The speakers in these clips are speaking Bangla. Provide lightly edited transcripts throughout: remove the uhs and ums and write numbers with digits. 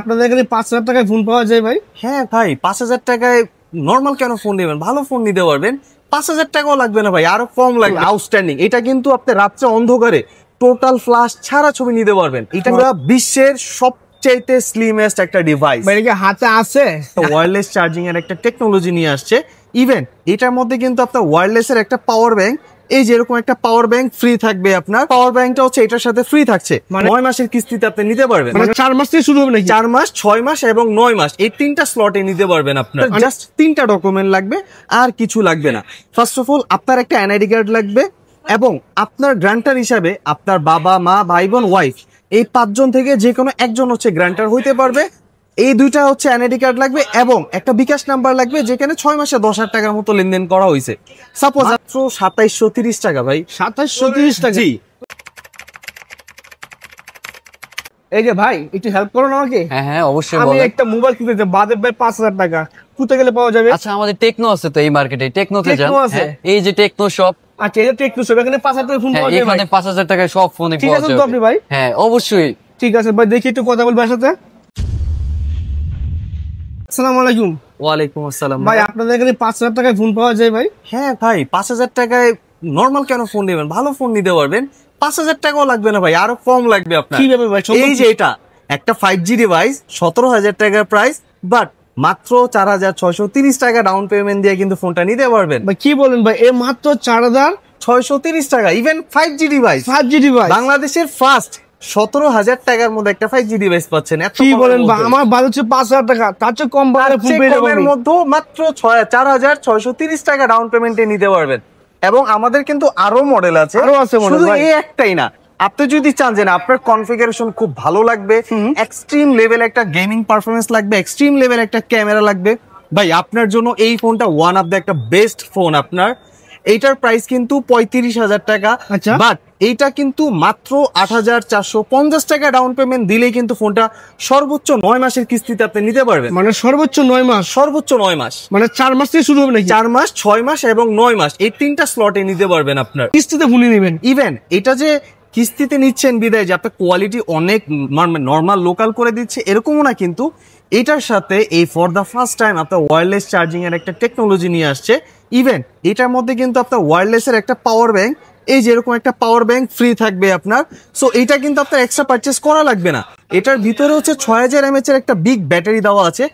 আপনাদের এখানে ৫,০০০ টাকায় ফোন পাওয়া যায় ভাই? হ্যাঁ ভাই, ৫,০০০ টাকায় নর্মাল কেন ফোন নেবেন, ভালো ফোন নিতে পারবেন। ৫,০০০ টাকাও লাগবে না ভাই, আরো কম লাগবে। আউটস্ট্যান্ডিং, এটা কিন্তু আপনি রাত্রে অন্ধকারে টোটাল ফ্ল্যাশ ছাড়া ছবি নিতে পারবেন। এটা পুরো বিশ্বের সবচাইতে স্লিমেস্ট একটা ডিভাইস। ভাই এটা হাতে আছে ওয়্যারলেস চার্জিং এর একটা টেকনোলজি নিয়ে আসছে। ইভেন এটার মধ্যে কিন্তু আপনার ওয়্যারলেস এর একটা পাওয়ার ব্যাংক, এই যেরকম একটা পাওয়ার ব্যাংক ফ্রি থাকবে। আপনার পাওয়ার ব্যাংকটা হচ্ছে এটার সাথে ফ্রি থাকছে। ৯ মাসের কিস্তিতে আপনি নিতে পারবেন। ৪ মাস থেকে শুরু হবে নাকি? ৪ মাস, ৬ মাস এবং ৯ মাস, এই ৩টা স্লটে নিতে পারবেন। আপনার জাস্ট ৩টা ডকুমেন্ট লাগবে, আর কিছু লাগবে না। ফার্স্ট অফ অল আপনার একটা এনআইডি কার্ড লাগবে, এবং আপনার গ্রান্টার হিসাবে আপনার বাবা, মা, ভাই, বোন, ওয়াইফ, এই ৫ জন থেকে যে কোনো একজন হচ্ছে গ্রান্টার হইতে পারবে। এই দুইটা হচ্ছে এনআইডি কার্ড লাগবে, এবং একটা বিকাশ নাম্বার লাগবে যেখানে ৬ মাসে ১০,০০০ টাকার মতো লেনদেন করা হয়েছে। সাপোজ মাত্র ২৭৩০ টাকা ভাই। ২৭৩০ টাকা? জি। এই যে ভাই একটু হেল্প করুন আমাকে। হ্যাঁ হ্যাঁ অবশ্যই আমি বলেন। একটা মোবাইল কিনতে চাই, বাজেট ভাই ৫,০০০ টাকা, কোথায় গেলে পাওয়া যাবে? আচ্ছা, আমাদের টেকনো আছে তো এই মার্কেটে, টেকনোতে যান। টেকনো আছে? হ্যাঁ, এই যে টেকনো শপ। আচ্ছা, এটা টেকনো শপ, এখানে ৫,০০০ টাকা ফোন হ্যাঁ, পাওয়া যায় ভাই? এখানে ৫,০০০ টাকায় সব ফোনে ঠিক পাওয়া আছে যাবে। তো আপনি ভাই? হ্যাঁ অবশ্যই। ঠিক আছে ভাই, দেখি একটু কথা বলবো সাথে। আসসালামু আলাইকুম। ওয়ালাইকুম আসসালাম ভাই আপনাদের এখানে ৫,০০০ টাকায় ফোন পাওয়া যায় ভাই? হ্যাঁ ভাই, ৫,০০০ টাকায় নর্মাল কেন ফোন নেবেন, ভালো ফোন নিতে পারবেন। ৫,০০০ টাকাও লাগবে না ভাই, আরো কম লাগবে আপনার। কি ব্যাপার ভাই? এই যে এটা একটা 5G ডিভাইস, ১৭,০০০ টাকার প্রাইস, বাট মাত্র ৪,৬৩০ টাকা ডাউন পেমেন্ট দিয়ে কিন্তু ফোনটা নিতে পারবেন। ভাই কি বলেন ভাই, এ মাত্র ৪,৬৩০ টাকা, even 5G device, 5G device বাংলাদেশের ফার্স্ট ১৭,০০০ টাকার মধ্যে একটা 5G ডিভাইস পাচ্ছেন। কি বলেন ভাই, আমার বাজেট হচ্ছে ৫,০০০ টাকা, তার চেয়ে কম বাজেটে ফোন পেয়ে যাবেন মধ্যে মাত্র ৪,৬৩০ টাকা ডাউন পেমেন্টে নিতে পারবেন। এবং আমাদের কিন্তু আরো মডেল আছে, আরো আছে মডেল শুধু ভাই। এই একটাই না। আপনি যদি চান যে না আপনার কনফিগারেশন খুব ভালো লাগবে, এক্সট্রিম লেভেল একটা গেমিং পারফরমেন্স লাগবে, এক্সট্রিম লেভেল একটা ক্যামেরা লাগবে, ভাই আপনার জন্য এই ফোনটা ওয়ান অফ দ্য একটা বেস্ট ফোন। আপনার এইটার প্রাইস কিন্তু ৩৫,০০০ টাকা, বাট এইটা কিন্তু মাত্র ৮,৪৫০ টাকা ডাউন পেমেন্ট দিলেই কিন্তু ফোনটা সর্বোচ্চ ৯ মাসের কিস্তিতে আপনি নিতে পারবেন। মানে সর্বোচ্চ ৯ মাস? সর্বোচ্চ ৯ মাস, মানে ৪ মাস থেকে শুরু হবে নাকি? ৪ মাস, ৬ মাস এবং ৯ মাস, এই ৩টা স্লটে নিতে পারবেন। আপনার কিস্তিতে ফোন নেবেন? ইভেন এটা যে কিস্তিতে নিচ্ছেন বিদায় যে আপনার কোয়ালিটি অনেক নর্মাল লোকাল করে দিচ্ছে এরকমও না, কিন্তু এটার সাথে এই ফর দ্য ফার্স্ট টাইম আপনার ওয়্যারলেস চার্জিং এর একটা টেকনোলজি নিয়ে আসছে। ইভেন এটার মধ্যে কিন্তু আপনার ওয়্যারলেস এর একটা পাওয়ার ব্যাংক, এই যেরকম একটা পাওয়ার ব্যাংক ফ্রি থাকবে আপনার। সো এটা কিন্তু আপনার এক্সট্রা পারচেস করা লাগবে না। এটার ভিতরে হচ্ছে ৬,০০০ mAh এর একটা বিগ ব্যাটারি দেওয়া আছে,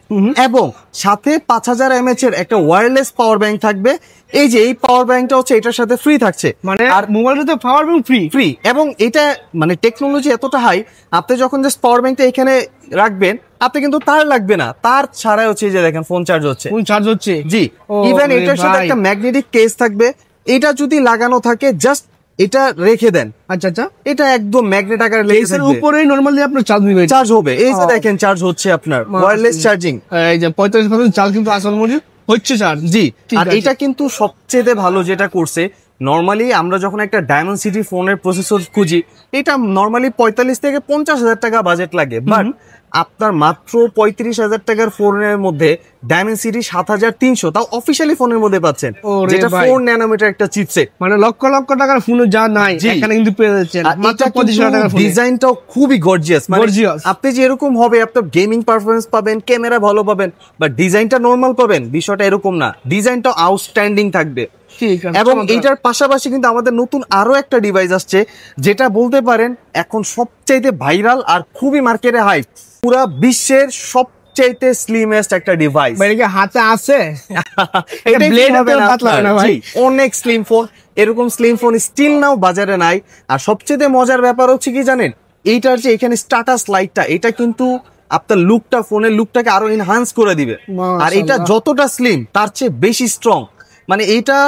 এবং সাথে ৫,০০০ mAh এর একটা ওয়্যারলেস পাওয়ার ব্যাংক থাকবে। এই যে এই পাওয়ার ব্যাংকটা হচ্ছে এটার সাথে ফ্রি থাকছে, মানে আর মোবাইলটাতে পাওয়ার ব্যাংক ফ্রি। এবং এটা মানে টেকনোলজি এতটা হাই, আপনি যখন জাস্ট পাওয়ার ব্যাংকটা এখানে রাখবেন, আপনি কিন্তু তার লাগবে না, তার ছাড়াই হচ্ছে যে দেখেন ফোন চার্জ হচ্ছে। ফোন চার্জ হচ্ছে? জি। ইভেন এটার সাথে একটা ম্যাগনেটিক কেস থাকবে, এটা যদি লাগানো থাকে জাস্ট এটা রেখে দেন। আচ্ছা আচ্ছা, এটা একদম ম্যাগনেট আকারে লেগে থাকবে, উপরেই নরমালি আপনার চার্জ নিবে, চার্জ হবে। এই যে দেখেন চার্জ হচ্ছে আপনার ওয়্যারলেস চার্জিং। এই যে ৪৫% চার্জ কিন্তু আসল মজুদ হচ্ছে চার্জ। জি। আর এটা কিন্তু সবচেয়ে ভালো যেটা করছে, নরমালি আমরা যখন একটা ডায়মেনসিটি ফোনের প্রসেসর খুঁজি, এটা নরমালি ৪৫ থেকে ৫০,০০০ টাকা বাজেট লাগে, বাট আপনার মাত্র ৩৫,০০০ টাকার ফোনের মধ্যে ডায়মেনসিটি ৭৩০০, তাও অফিশিয়ালি ফোনের মধ্যে পাচ্ছেন, যেটা 4 ন্যানোমিটার একটা চিপসেট। মানে লক্ষ লক্ষ টাকার ফোন যা নাই এখানে কিন্তু পেয়ে যাচ্ছেন মাত্র ৩৫,০০০ টাকার ফোন। ডিজাইনটাও খুবই গর্জিয়াস, আপনি যে এরকম হবে আপনার গেমিং পারফরমেন্স পাবেন, ক্যামেরা ভালো পাবেন, বাট ডিজাইনটা নরমাল পাবেন, বিষয়টা এরকম না, ডিজাইনটা আউটস্ট্যান্ডিং থাকবে। এবং এইটার পাশাপাশি কিন্তু আমাদের নতুন আরো একটা ডিভাইস আসছে, যেটা বলতে পারেন এখন সবচাইতে ভাইরাল আর খুবই মার্কেটে হাই, পুরা বিশ্বের সবচাইতে স্লিমেস্ট একটা ডিভাইস। এটা হাতে আছে? অনেক স্লিম ফোন, এরকম স্লিম ফোন স্টিল নাও বাজারে নাই। আর সবচেয়ে মজার ব্যাপার হচ্ছে কি জানেন, এইটার যে এখানে স্ট্যাটাস লাইটটা, এটা কিন্তু আপনার লুকটা, ফোনের লুকটাকে আরো এনহান্স করে দিবে। আর এটা যতটা স্লিম তার চেয়ে বেশি স্ট্রং, মানে এটা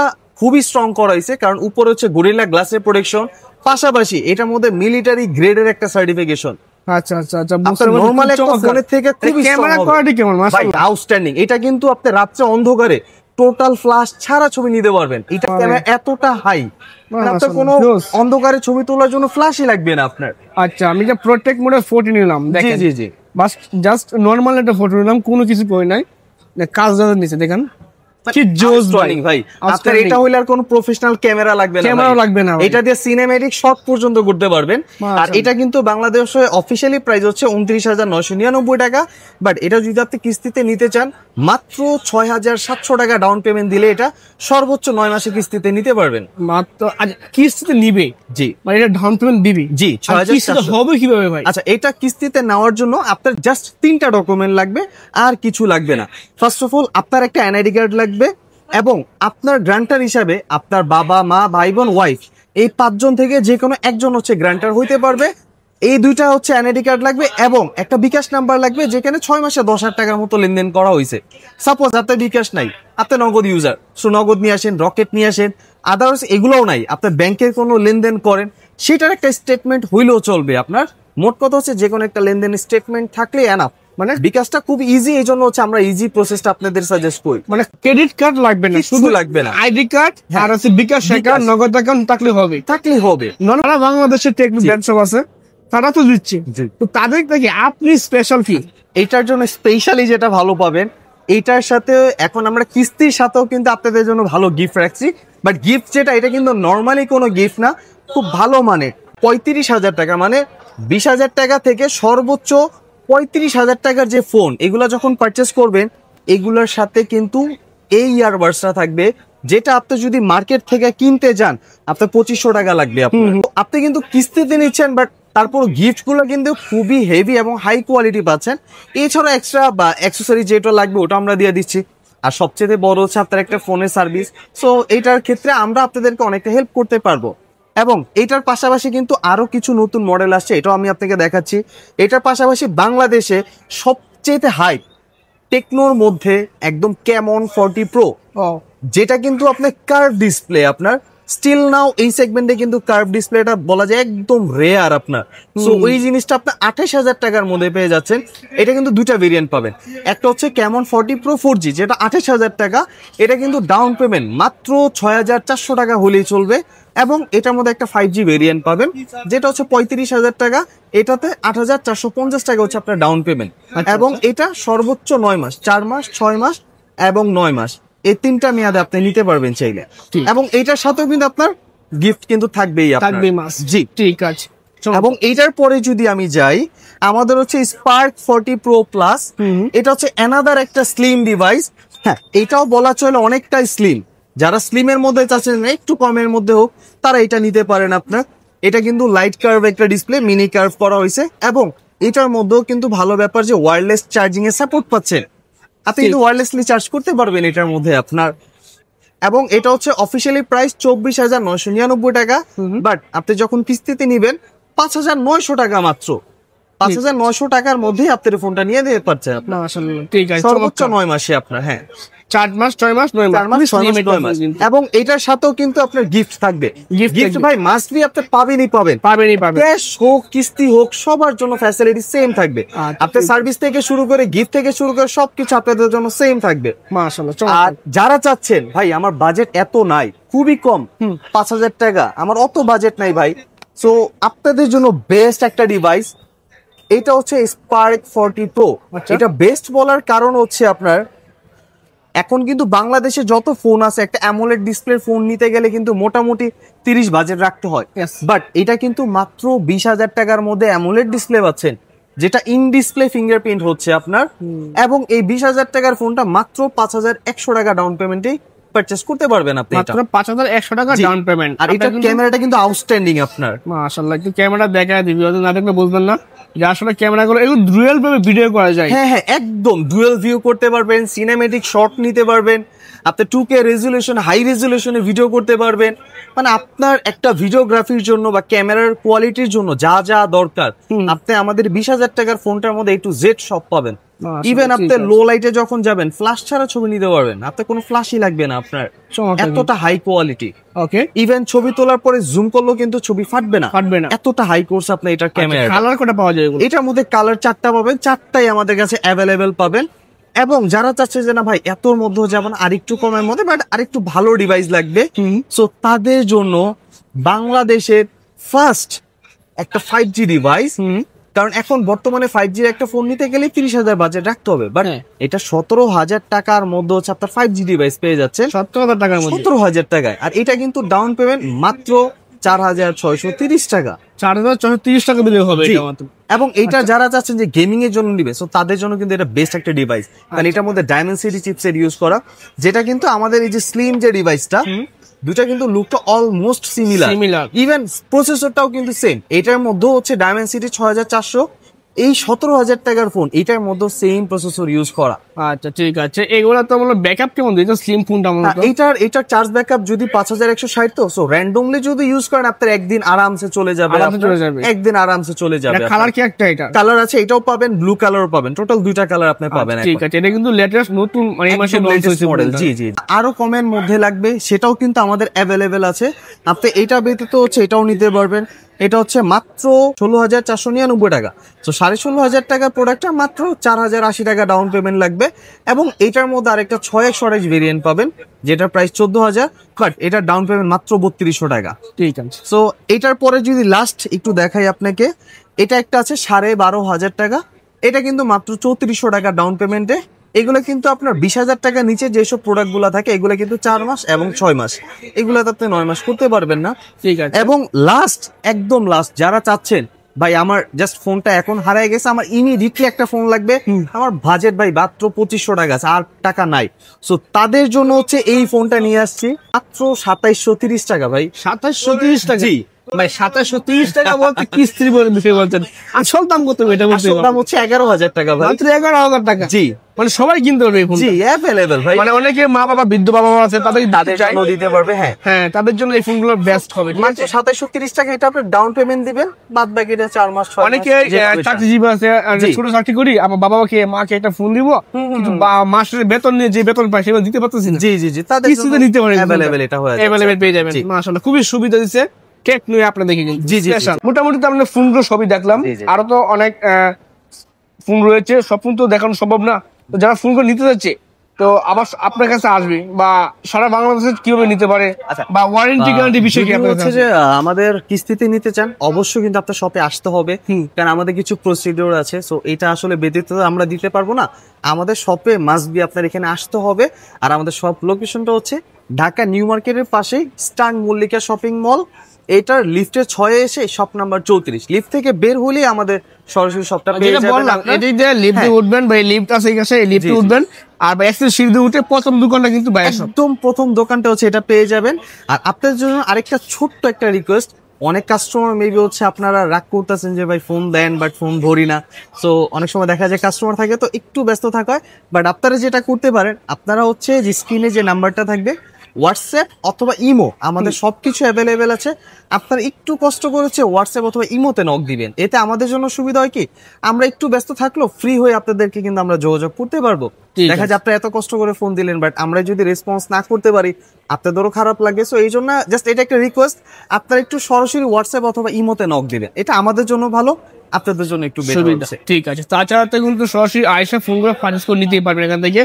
খুবই স্ট্রং করা হয়েছে, কারণ উপরে হচ্ছে গরিলা গ্লাসের প্রোটেকশন, পাশাপাশি এটার মধ্যে মিলিটারি গ্রেডের একটা সার্টিফিকেশন। আচ্ছা আচ্ছা আচ্ছা, নরমাল একটা ফোনের থেকে খুবই ক্যামেরা কোয়ালিটি কেমন? মাশাআল্লাহ, আউটস্ট্যান্ডিং। এটা কিন্তু আপনি রাত্রে অন্ধকারে টোটাল ফ্ল্যাশ ছাড়া ছবি নিতে পারবেন। এটা ক্যামেরা এতটা হাই, আপনার কোনো অন্ধকারে ছবি তোলার জন্য ফ্ল্যাশই লাগবে না আপনার। আচ্ছা, আমি যে প্রোটেক্ট মোডে ফটো নিলাম, দেখেন জি জি, বাস জাস্ট নরমাল একটা ফটো নিলাম, কোনো কিছু কই নাই, কাজ যাদের নিচে দেখেন কি জোস ভাই ভাই। আপনার এটা হইলে আর কোনো প্রফেশনাল ক্যামেরা লাগবে না, ক্যামেরা লাগবে না, এটা দিয়ে সিনেম্যাটিক শট পর্যন্ত করতে পারবেন। আর এটা কিন্তু বাংলাদেশে অফিশিয়ালি প্রাইস হচ্ছে 29,999 টাকা, বাট এটা যদি আপনি কিস্তিতে নিতে চান মাত্র 6,700 টাকা ডাউন পেমেন্ট দিলে এটা সর্বোচ্চ 9 মাসে কিস্তিতে নিতে পারবেন। মাত্র কিস্তিতে নিবে? জি, মানে এটা ডাউন পেমেন্ট দিবে? জি, 6,700 হবে কিভাবে ভাই? আচ্ছা, এটা কিস্তিতে নেওয়ার জন্য আপনার জাস্ট 3টা ডকুমেন্ট লাগবে, আর কিছু লাগবে না। ফার্স্ট অফ অল আপনার একটা এনআইডি কার্ড লাগবে, এবং আপনার গ্রান্টার হিসাবে আপনার বাবা, মা, ভাই, বোন, ওয়াইফ এই 5 জন থেকে যে কোনো একজন হচ্ছে গ্রান্টার হইতে পারবে। এই 2টা হচ্ছে এনআইডি কার্ড লাগবে, এবং একটা বিকাশ নাম্বার লাগবে যেখানে 6 মাসে 10,000 টাকার মতো লেনদেন করা হয়েছে। সাপোজ আপনার বিকাশ নাই, আপনি নগদ ইউজার, সো নগদ নিয়ে আসেন, রকেট নিয়ে আসেন, আদার্স এগুলোও নাই, আপনার ব্যাংকের কোনো লেনদেন করেন সেটার একটা স্টেটমেন্ট হইলেও চলবে আপনার। মোট কথা হচ্ছে যে কোনো একটা লেনদেন স্টেটমেন্ট থাকলে এনাফ। মানে বিকাশটা খুব ইজি, এই জন্য হচ্ছে আমরা ইজি প্রসেসটা আপনাদের সাজেস্ট করি। মানে ক্রেডিট কার্ড লাগবে না, শুধু লাগবে না, আইডি কার্ড আর আছে বিকাশ অ্যাকাউন্ট, নগদ অ্যাকাউন্ট থাকলে হবে। সারা বাংলাদেশে টেকনিক ব্যাংক আছে, তারা তো দিচ্ছে, তো তাদের থেকে আপনি স্পেশাল কি? এইটার জন্য স্পেশালি যেটা ভালো পাবেন, এইটার সাথে এখন আমরা কিস্তির সাথেও কিন্তু আপনাদের জন্য ভালো গিফট রাখছি। বাট গিফট যেটা, এটা কিন্তু নর্মালি কোনো গিফট না, খুব ভালো মানে 35,000 টাকা, মানে 20,000 টাকা থেকে সর্বোচ্চ 35,000 টাকার যে ফোন, এগুলা যখন পারচেস করবেন এগুলোর সাথে কিন্তু এই ইয়ারবাডসটা থাকবে, যেটা আপনি যদি মার্কেট থেকে কিনতে যান আপনার 2,500 টাকা লাগবে। আপনি কিন্তু কিস্তিতে নিচ্ছেন, বাট তারপর গিফট গুলো কিন্তু খুবই হেভি এবং হাই কোয়ালিটি পাচ্ছেন। এছাড়া এক্সট্রা বা অ্যাক্সেসরি যেটা লাগবে ওটা আমরা দিয়ে দিচ্ছি। আর সবচেয়ে বড় হচ্ছে আপনার একটা ফোনের সার্ভিস, সো এইটার ক্ষেত্রে আমরা আপনাদেরকে অনেকটা হেল্প করতে পারবো। এবং এইটার পাশাপাশি কিন্তু আরো কিছু নতুন মডেল আসছে, এটাও আমি আপনাকে দেখাচ্ছি। এটার পাশাপাশি বাংলাদেশে সবচেয়ে হাই টেকনোর মধ্যে একদম ক্যামন 40 প্রো, যেটা কিন্তু আপনার কার্ভ ডিসপ্লে, আপনার স্টিল নাও এই সেগমেন্টে কিন্তু কার্ভ ডিসপ্লেটা বলা যায় একদম রেয়ার আপনার। সো ওই জিনিসটা আপনি 28,000 টাকার মধ্যে পেয়ে যাচ্ছেন। এটা কিন্তু 2টা ভেরিয়েন্ট পাবেন, একটা হচ্ছে ক্যামন 40 প্রো 4G যেটা 28,000 টাকা, এটা কিন্তু ডাউন পেমেন্ট মাত্র 6,400 টাকা হলেই চলবে। এবং এটার মধ্যে একটা 5G ভেরিয়েন্ট পাবেন যেটা হচ্ছে 35,000 টাকা, এটাতে 8,450 টাকা হচ্ছে আপনার ডাউন পেমেন্ট। এবং এটা সর্বোচ্চ 9 মাস, 4 মাস, 6 মাস এবং 9 মাস, এই 3টা মেয়াদে আপনি নিতে পারবেন চাইলে। এবং এইটার সাথেও কিন্তু আপনার গিফট কিন্তু থাকবেই, মাস। জি, ঠিক আছে। এবং এইটার পরে যদি আমি যাই, আমাদের হচ্ছে স্পার্ক 40 প্রো প্লাস, এটা হচ্ছে অ্যানাদার একটা স্লিম ডিভাইস। হ্যাঁ, এটাও বলা চলে অনেকটাই স্লিম। যারা স্লিমের মধ্যে চাচ্ছেন না একটু কমের মধ্যে হোক, তারা এটা নিতে পারেন আপনার। এটা কিন্তু লাইট কার্ভ একটা ডিসপ্লে, মিনি কার্ভ করা হয়েছে, এবং এটার মধ্যেও কিন্তু ভালো ব্যাপার যে ওয়্যারলেস চার্জিং এর সাপোর্ট পাচ্ছেন, আপনি কিন্তু ওয়্যারলেসলি চার্জ করতে পারবেন এটার মধ্যে আপনার। এবং এটা হচ্ছে অফিসিয়ালি প্রাইস 24,999 টাকা, বাট আপনি যখন কিস্তিতে নিবেন 5,900 টাকা মাত্র। 5,900 টাকার মধ্যে আপনার ফোনটা নিয়ে দিতে পারছেন ঠিক আছে, সর্বোচ্চ 9 মাসে আপনার। হ্যাঁ, 4 মাস, 6 মাস, 9 মাস। এবং এটার সাথেও কিন্তু আপনার গিফট থাকবে। গিফট ভাই মাস্ট বি আপনি পাবেনই পাবেন, ক্যাশ হোক কিস্তি হোক সবার জন্য ফ্যাসিলিটি সেম থাকবে। আপনার সার্ভিস থেকে শুরু করে গিফট থেকে শুরু করে সবকিছু আপনাদের জন্য সেম থাকবে। মাশাআল্লাহ। আর যারা চাচ্ছেন ভাই আমার বাজেট এত নাই, খুবই কম, 5,000 টাকা, আমার অত বাজেট নাই ভাই, সো আপনাদের জন্য বেস্ট একটা ডিভাইস এটা হচ্ছে স্পার্ক 40 প্রো। এটা বেস্ট বলার কারণ হচ্ছে আপনার এখন কিন্তু বাংলাদেশে যত ফোন আছে একটা অ্যামোলেড ডিসপ্লে ফোন নিতে গেলে কিন্তু মোটামুটি 30 বাজেট রাখতে হয়, বাট এটা কিন্তু মাত্র 20,000 টাকার মধ্যে অ্যামোলেড ডিসপ্লে পাচ্ছেন, যেটা ইন ডিসপ্লে ফিঙ্গারপ্রিন্ট হচ্ছে আপনার। এবং এই 20,000 টাকার ফোনটা মাত্র 5,100 টাকা ডাউন পেমেন্টে পারচেজ করতে পারবেন আপনি। মাত্র 5,100 টাকা ডাউন পেমেন্ট। আর এটা ক্যামেরাটা কিন্তু আউটস্ট্যান্ডিং আপনার। মাশাআল্লাহ, একটু ক্যামেরা দেখায় দিবি, না দেখলে বুঝবেন না যে আসলে ক্যামেরাগুলো এগুলো ডুয়াল ভাবে ভিডিও করা যায়। হ্যাঁ হ্যাঁ, একদম ডুয়াল ভিউ করতে পারবেন, সিনেমেটিক শট নিতে পারবেন, আপনি 2K রেজুলেশন হাই রেজুলেশনে ভিডিও করতে পারবেন। মানে আপনার একটা ভিডিওগ্রাফির জন্য বা ক্যামেরার কোয়ালিটির জন্য যা যা দরকার আপনি আমাদের 20,000 টাকার ফোনটার মধ্যে A to Z সব পাবেন। ইভেন আপনি লো লাইটে যখন যাবেন ফ্ল্যাশ ছাড়া ছবি নিতে পারবেন, আপনার কোনো ফ্ল্যাশই লাগবে না আপনার, এতটা হাই কোয়ালিটি। ওকে, ইভেন ছবি তোলার পরে জুম করলেও কিন্তু ছবি ফাটবে না, এতটা হাই কোর্স আপনার এটার ক্যামেরা। কালার কোটা পাওয়া যায় এটার মধ্যে কালার 4টা পাবেন, 4টাই আমাদের কাছে অ্যাভেলেবেল পাবেন। এবং যারা চাচ্ছে যে না ভাই এতর মধ্যে যেমন আরেকটু কমের মধ্যে বাট আরেকটু ভালো ডিভাইস লাগবে, সো তাদের জন্য বাংলাদেশের ফার্স্ট একটা 5G ডিভাইস কারণ এখন বর্তমানে 5G এর একটা ফোন নিতে গেলে 30,000 বাজেট রাখতে হবে, বাট এটা 17,000 টাকার মধ্যে হচ্ছে আপনার 5G ডিভাইস পেয়ে যাচ্ছেন 17,000 টাকার মধ্যে, 17,000 টাকায়। আর এটা কিন্তু ডাউন পেমেন্ট মাত্র 4,630 টাকা, 4,430 টাকা দিলে হবে জি। এটা মাত্র। এবং এটা যারা চাচ্ছেন যে গেমিং এর জন্য নিবে, সো তাদের জন্য কিন্তু এটা বেস্ট একটা ডিভাইস, কারণ এটার মধ্যে ডায়মেনসিটি চিপসেট ইউজ করা, যেটা কিন্তু আমাদের এই যে স্লিম যে ডিভাইসটা, দুটা কিন্তু লুকটা অলমোস্ট সিমিলার, ইভেন প্রসেসরটাও কিন্তু সেম। এটার মধ্যে হচ্ছে ডায়মেনসিটি 6400, এই 17,000 টাকার ফোন এটার মধ্যে সেম প্রসেসর ইউজ করা। আচ্ছা ঠিক আছে, এগুলা তো আমরা ব্যাকআপ কেমন দিই? স্লিম ফোনটা মূলত এটার চার্জ ব্যাকআপ যদি 5160, তো সো র্যান্ডমলি যদি ইউজ করেন আপনার একদিন আরামসে চলে যাবে, একদিন আরামসে চলে যাবে। কালার কি একটা এটা কালার আছে, এটাও পাবেন, ব্লু কালারও পাবেন, টোটাল দুইটা কালার আপনি পাবেন। ঠিক আছে, এটা কিন্তু লেটেস্ট নতুন মানে এই মাসে লঞ্চ হয়েছে মডেল। জি জি, আরো কমের মধ্যে লাগবে সেটাও কিন্তু আমাদের অ্যাভেলেবেল আছে। আপনি এটা ব্যতীত হচ্ছে এটাও নিতে পারবেন। এটা হচ্ছে মাত্র 16,499 টাকা। তো 16,500 টাকার প্রোডাক্টটা মাত্র 4,080 টাকা ডাউন পেমেন্ট লাগবে। এবং এটার মধ্যে আরেকটা 6x স্টোরেজ ভেরিয়েন্ট পাবেন, যেটার প্রাইস 14,000, বাট এটার ডাউন পেমেন্ট মাত্র 3200 টাকা। ঠিক আছে, সো এটার পরে যদি লাস্ট একটু দেখাই আপনাকে, এটা একটা আছে 12,500 টাকা, এটা কিন্তু মাত্র 3400 টাকা ডাউন পেমেন্টে। এগুলো কিন্তু আপনার 20,000 টাকা নিচে যেসব প্রোডাক্ট গুলো থাকে এগুলো কিন্তু 4 মাস এবং 6 মাস, এগুলোতে আপনি 9 মাস করতে পারবেন না। ঠিক আছে। এবং লাস্ট, একদম লাস্ট যারা চাচ্ছেন ভাই আমার জাস্ট ফোনটা এখন হারিয়ে গেছে, আমার ইমিডিয়েটলি একটা ফোন লাগবে, আমার বাজেট ভাই মাত্র 2500 টাকা আছে, আর টাকা নাই, সো তাদের জন্য হচ্ছে এই ফোনটা নিয়ে আসছি মাত্র 2730 টাকা। ভাই 2730 টাকা? জি ভাই 2730 টাকা বলতে কিস্তি বলে বিষয় বলছেন, আসল দাম কত এটা বলতে? আসল দাম হচ্ছে 11,000 টাকা ভাই, মাত্র 11,000 টাকা? জি, মানে সবাই কিনতে পারবে এই ফোন? জি অ্যাভেলেবল ভাই, মানে অনেকে মা বাবা, বৃদ্ধ বাবা মা আছে, তাদের জন্য দিতে পারবে। হ্যাঁ হ্যাঁ, তাদের জন্য এই ফোনগুলো বেস্ট হবে। মাত্র 2730 টাকা এটা আপনি ডাউন পেমেন্ট দিবেন, বাদ বাকিটা 4 মাস 6 মাস। অনেকে চাকরিজীবী আছে, ছোট চাকরি করি, আমার বাবাকে মাকে একটা ফোন দিব, কিন্তু মাসের বেতন নিয়ে যে বেতন পাই সেগুলো দিতে পারতেছি না। জি জি জি, তাদের কিস্তিতে নিতে পারে, অ্যাভেলেবল এটা হয়ে যাচ্ছে, অ্যাভেলেবল পেয়ে যাবেন। মাশাআল্লাহ, খুবই সুবিধা দিচ্ছে টেকনো আপনি দেখে। জি জি, মোটামুটি তো আমরা ফোনগুলো সবই দেখলাম, আরো তো অনেক ফোন রয়েছে, সব ফোন তো দেখানো সম্ভব না। তো যারা ফোনগুলো নিতে যাচ্ছে তো আবার আপনার কাছে আসবে, বা সারা বাংলাদেশে কিভাবে নিতে পারে, বা ওয়ারেন্টি গ্যারান্টি বিষয় কি হচ্ছে যে আমাদের কিস্তিতে নিতে চান অবশ্যই কিন্তু আপনার শপে আসতে হবে, কারণ আমাদের কিছু প্রসিডিওর আছে, সো এটা আসলে ব্যতীত আমরা দিতে পারবো না। আমাদের শপে মাস্ট বি আপনার এখানে আসতে হবে। আর আমাদের শপ লোকেশনটা হচ্ছে ঢাকা নিউ মার্কেটের পাশেই স্টান মল্লিকা শপিং মল, এটার লিফটের 6 এসে শপ নাম্বার 34, লিফট থেকে বের হলেই আমাদের সরাসরি শপটা পেয়ে যাবেন। এটাই যে লিফটে উঠবেন, ভাই লিফট আছে এখানে, এই লিফটে উঠবেন, আর ভাই এক্সেল সিঁড়ি উঠে প্রথম দোকানটা কিন্তু ভাই একদম প্রথম দোকানটা হচ্ছে এটা পেয়ে যাবেন। আর আপনাদের জন্য আরেকটা ছোট্ট একটা রিকোয়েস্ট, অনেক কাস্টমার মেবি হচ্ছে আপনারা রাগ করতেছেন যে ভাই ফোন দেন বাট ফোন ধরি না, সো অনেক সময় দেখা যায় কাস্টমার থাকে তো একটু ব্যস্ত থাকা হয়, বাট আপনারা যেটা করতে পারেন, আপনারা হচ্ছে যে স্ক্রিনে যে নাম্বারটা থাকবে হোয়াটসঅ্যাপ অথবা ইমো, আমাদের সবকিছু অ্যাভেলেবেল আছে, আপনারা একটু কষ্ট করেছে হোয়াটসঅ্যাপ অথবা ইমোতে নক দিবেন। এতে আমাদের জন্য সুবিধা হয় কি, আমরা একটু ব্যস্ত থাকলেও ফ্রি হয়ে আপনাদেরকে কিন্তু আমরা যোগাযোগ করতে পারবো। দেখা যায় আপনারা এত কষ্ট করে ফোন দিলেন, বাট আমরা যদি রেসপন্স না করতে পারি আপনাদেরও খারাপ লাগে, সো এই জন্য জাস্ট এটা একটা রিকোয়েস্ট, আপনারা একটু সরাসরি হোয়াটসঅ্যাপ অথবা ইমোতে নক দিবেন, এটা আমাদের জন্য ভালো, আপনাদের জন্য একটু বেটার হবে। ঠিক আছে, তাছাড়া তো কিন্তু সরাসরি আয়সা ফোনগুলো পারচেজ করে নিতেই পারবেন এখান থেকে।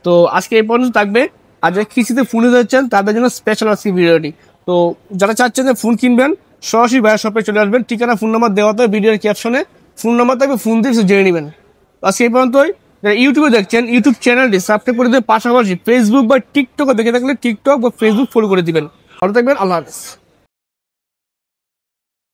তো আজকে এই পর্যন্ত থাকবে, আর যারা কিস্তিতে ফোন নিতে যাচ্ছেন তাদের জন্য স্পেশাল আজকে ভিডিওটি। তো যারা চাচ্ছেন যে ফোন কিনবেন সরাসরি ভাইয়ের শপে চলে আসবেন, ঠিকানা ফোন নাম্বার দেওয়া থাকবে ভিডিওর ক্যাপশনে, ফোন নাম্বার থাকবে, ফোন দিয়ে জেনে নেবেন। আজকে এই পর্যন্তই। যারা ইউটিউবে দেখছেন ইউটিউব চ্যানেলটি সাবস্ক্রাইব করে দেবেন, পাশাপাশি ফেসবুক বা টিকটকে দেখে থাকলে টিকটক বা ফেসবুক ফলো করে দিবেন। ভালো থাকবেন, আল্লাহ হাফেজ।